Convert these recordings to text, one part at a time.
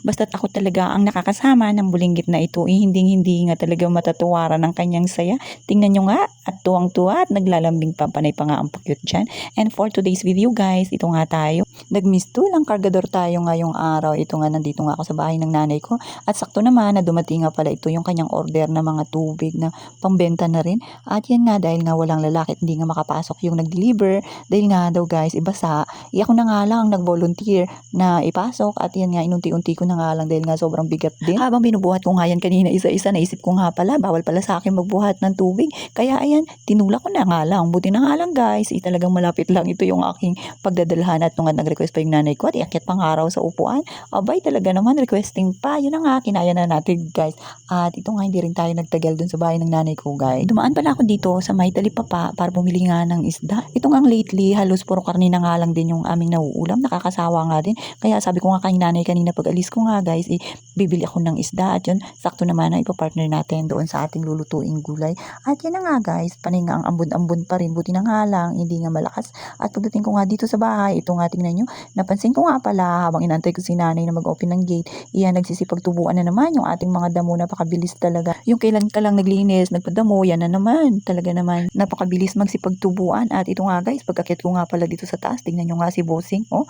Basta't ako talaga ang nakakasama ng bulinggit na ito, hindi nga talaga matatawaran ng kanyang saya. Tingnan nyo nga at tuwang-tuwa at naglalambing pa, panay pa nga ang pakyut dyan. And for today's video guys, ito nga tayo. Nag-miss 2 lang kargador tayo ngayong araw. Ito nga, nandito nga ako sa bahay ng nanay ko. At sakto naman na dumating nga pala ito yung kanyang order na mga tubig na pambenta na rin. At yan nga, dahil nga walang lalaki at hindi nga makapasok yung nag-deliver. Dahil nga daw guys, ibasa. Ako na nga lang ang nag-volunteer na ipasok. At yan nga, inunti-unti ko na nga lang dahil nga sobrang bigat din. Habang binubuhat ko nga yan kanina isa-isa, naisip ko nga pala, bawal pala sa akin magbuhat ng tubig. Kaya ayan, tinulak ko na nga lang. Buti na nga lang guys, talagang malapit lang ito yung aking pagdadalhan. At nung nag-request pa yung nanay ko at iakyat pang araw sa upuan, abay talaga naman requesting pa. Yun na nga, kinaya na natin guys. At ito nga, hindi rin tayo nagtagal dun sa bahay ng nanay ko guys. Dumaan pala ako dito sa may talipapa para bumili nga ng isda. Ito nga lately, halos puro karne na nga lang din yung aming nauulam. Nakakasawa nga din. Kaya sabi ko nga kay nanay kanina pag alis ko nga guys, bibili ako ng isda. At yun, sakto naman na ipapartner natin doon sa ating lulutuing gulay. At yan na nga guys, panay nga ang ambon-ambon pa rin. Buti na nga lang, hindi nga malakas. At pagdating ko nga dito sa bahay, ito nga tingnan nyo, napansin ko nga pala habang inantay ko si nanay na mag-open ng gate, iyan nagsisipagtubuan na naman yung ating mga damo. Napakabilis talaga. Yung kailan ka lang naglinis, nagpadamo, yan na naman. Talaga naman, napakabilis magsipagtubuan. At ito nga guys, pagkakit ko nga pala dito sa taas, tingnan nyo nga si Bossing, oh.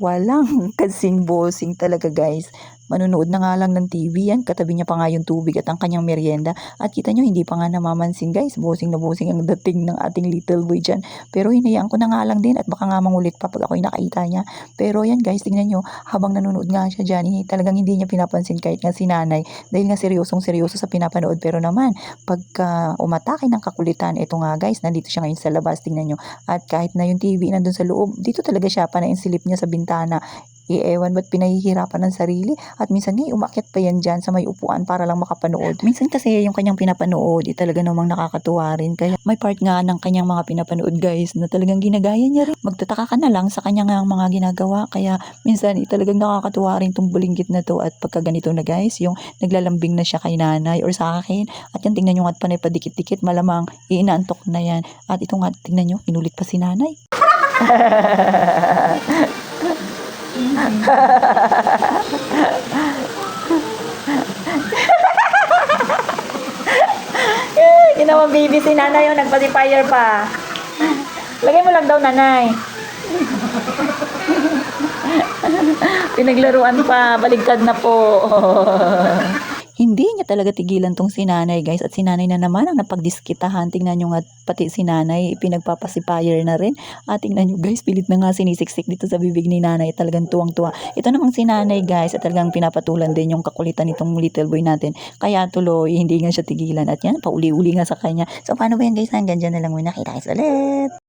Walang kasing bossing talaga guys. Manunood na nga lang ng TV yan. Katabi niya pa nga yung tubig at ang kanyang merienda. At kita nyo, hindi pa nga namamansin guys. Bossing na bossing ang dating ng ating little boy dyan. Pero hinayaan ko na nga lang din at baka nga mangulit pa pag ako'y nakita niya. Pero yan guys, tingnan nyo, habang nanonood nga siya dyan, talagang hindi niya pinapansin kahit nga si nanay. Dahil nga seryosong seryoso sa pinapanood. Pero naman, pagka umatake ng kakulitan, ito nga guys, nandito siya ngayon sa labas. Tingnan nyo. At kahit na yung TV nandun sa loob, dito talaga siya panainsilip niya sa bintana. Ewan ba't pinahihirapan ng sarili at minsan nga umakyat pa yan dyan sa may upuan para lang makapanood. Minsan kasi yung kanyang pinapanood talaga namang nakakatuwa rin, kaya may part nga ng kanyang mga pinapanood guys na talagang ginagaya niya rin. Magtataka ka na lang sa kanyang mga ginagawa, kaya minsan talagang nakakatuwa rin tong bulinggit na to. At pagka ganito na guys, yung naglalambing na siya kay nanay or sa akin, at yan tingnan nyo nga panay pa dikit-dikit, malamang inaantok na yan. At ito nga tingnan nyo, kinulit pa si nanay. Ginawa baby si nanay yung nagpa-fire pa. Lagay mo lang daw nanay. Pinaglaruan pa, baligtad na po. Hindi niya talaga tigilan tong si nanay guys. At si nanay na naman ang napagdiskitahan. Tingnan nyo nga pati si nanay pinagpapasipayer na rin. At tingnan nyo guys, pilit na nga sinisiksik dito sa bibig ni nanay. Talagang tuwang-tuwa. Ito namang si nanay guys at talagang pinapatulan din yung kakulitan nitong little boy natin. Kaya tuloy, hindi nga siya tigilan. At yan, pauli-uli nga sa kanya. So paano ba yan guys? Hanggang dyan na lang muna. Kita-kits ulit.